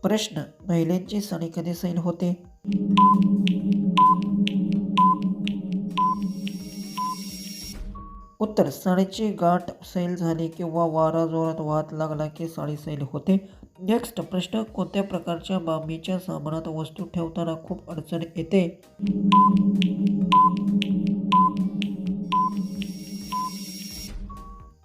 प्रश्न: महिलांची साडी कधी सैल होते? उत्तर: साडीची गाठ सैल झाली किंवा वारा जोरात वाहत लागला की साडी सैल होते. नेक्स्ट प्रश्न: कोणत्या प्रकारच्या मामीच्या सामानात वस्तू ठेवताना खूप अडचण येते?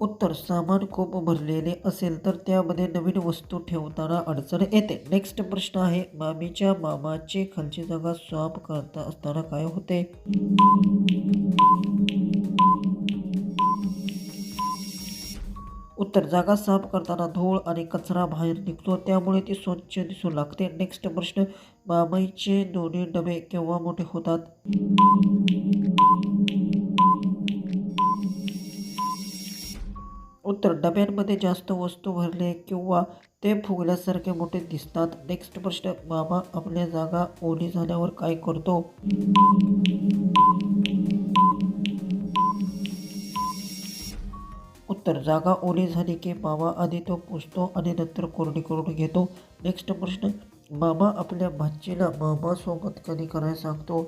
उत्तर: सामान खूप भरलेले असेल तर त्यामध्ये नवीन वस्तू ठेवताना अडचण येते. नेक्स्ट प्रश्न आहे, मामीच्या मामाची खालची जागा साफ करता असताना काय होते? उत्तर: जागा साफ करताना धूळ आणि कचरा बाहेर निघतो, त्यामुळे ती स्वच्छ दिसू लागते. नेक्स्ट प्रश्न: मामीचे दोन्ही डबे केव्हा मोठे होतात? उत्तर: डब्यांमध्ये जास्त वस्तू भरले किंवा ते फुगल्यासारखे मोठे दिसतात. नेक्स्ट प्रश्न: मामा आपल्या जागा ओली झाल्यावर काय करतो? उत्तर: जागा ओली झाली की मामा आधी तो पुसतो आणि नंतर कोरडी करून घेतो. नेक्स्ट प्रश्न: मामा आपल्या भाचीला मामासोबत कधी करायला सांगतो?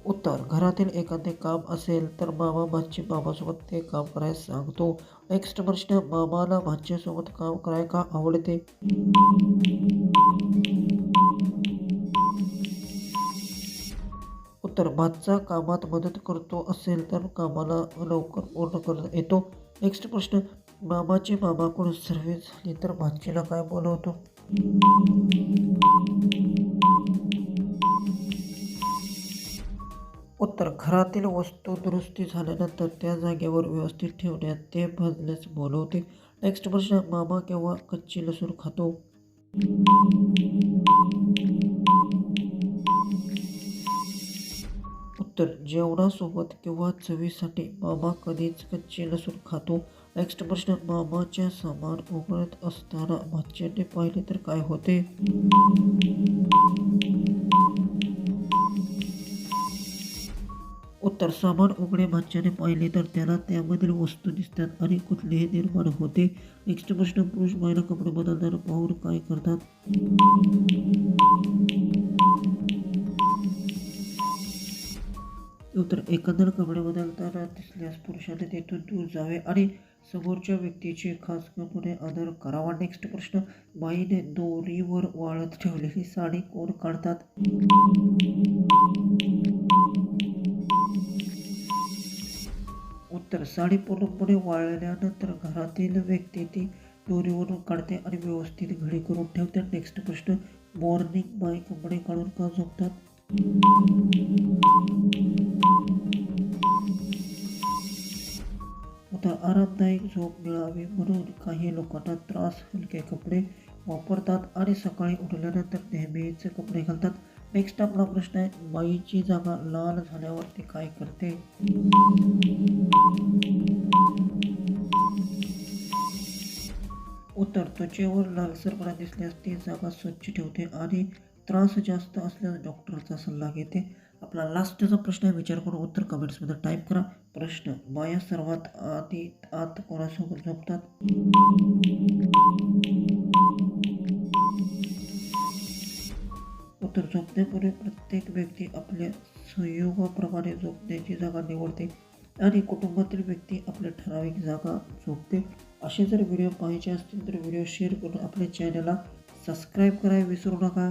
उत्तर: घरातील एखादे काम असेल तर मामा भाची मामासोबत ते काम करायला सांगतो. नेक्स्ट प्रश्न: मामाला भाचीसोबत काम करायला का आवडते? उत्तर: भाचा कामात मदत करतो असेल तर कामाला लवकर पूर्ण करता येतो. नेक्स्ट प्रश्न: मामाची मामाकडून सर्व्हिस झाली तर भाचीला काय बोलवतो? उत्तर: घरातील वस्तू दुरुस्ती झाल्यानंतर त्या जागेवर व्यवस्थित ठेवण्यात ते भजण्यास बोलवते. नेक्स्ट प्रश्न: मामा केव्हा कच्ची लसूण खातो? उत्तर: जेवणासोबत किंवा चवीसाठी मामा कधीच कच्ची लसूण खातो. नेक्स्ट प्रश्न: मामाच्या सामान उघडत असताना भाच्याने पाहिले तर काय होते? उत्तर: सामान उघडे भाच्याने पाहिले तर त्याला त्यामधील वस्तू दिसतात आणि कुतूहल निर्माण होते. नेक्स्ट प्रश्न: पुरुष महिला कपडे बदलताना पाहून काय करतात? उत्तर: एकंदर कपडे बदलताना दिसल्यास पुरुषाने तेथून दूर जावे आणि समोरच्या व्यक्तीचे खास कपडे आदर करावा. नेक्स्ट प्रश्न: बाईने दोरीवर वाळत ठेवलेली साडी कोण काढतात? उत्तर: साडी पूर्णपणे वाळल्यानंतर घरातील व्यक्ती ती दोरीवरून काढते आणि व्यवस्थित घडी करून ठेवते. नेक्स्ट प्रश्न: मॉर्निंग बाई कपडे काढून का झोपतात? उत्तर: आरामदायक झोप मिळावी म्हणून. काही लोकांना त्रास हलके कपडे वापरतात आणि सकाळी उठल्यानंतर नेहमीचे कपडे घालतात. नेक्स्ट आपला प्रश्न आहे, बाईची जागा लाल झाल्यावर ती काय करते? उत्तर: त्वचेवर लालसरपणा दिसल्यास ती जागा स्वच्छ ठेवते आणि त्रास जास्त असल्यास डॉक्टरचा सल्ला घेते. आपला लास्टचा प्रश्न आहे, विचार करून उत्तर कमेंट्समध्ये टाईप करा. प्रश्न: बाया सर्वात आधी आत कोणासोबत झोपतात? उत्तर: झोपण्यापूर्वी प्रत्येक व्यक्ती आपल्या संयोगाप्रमाणे झोपण्याची जागा निवडते आणि कुटुंबातील व्यक्ती आपल्या ठराविक जागा झोपते. असे जर व्हिडिओ पाहायचे असतील तर व्हिडिओ शेअर करून आपल्या चॅनलला सबस्क्राईब करायला विसरू नका.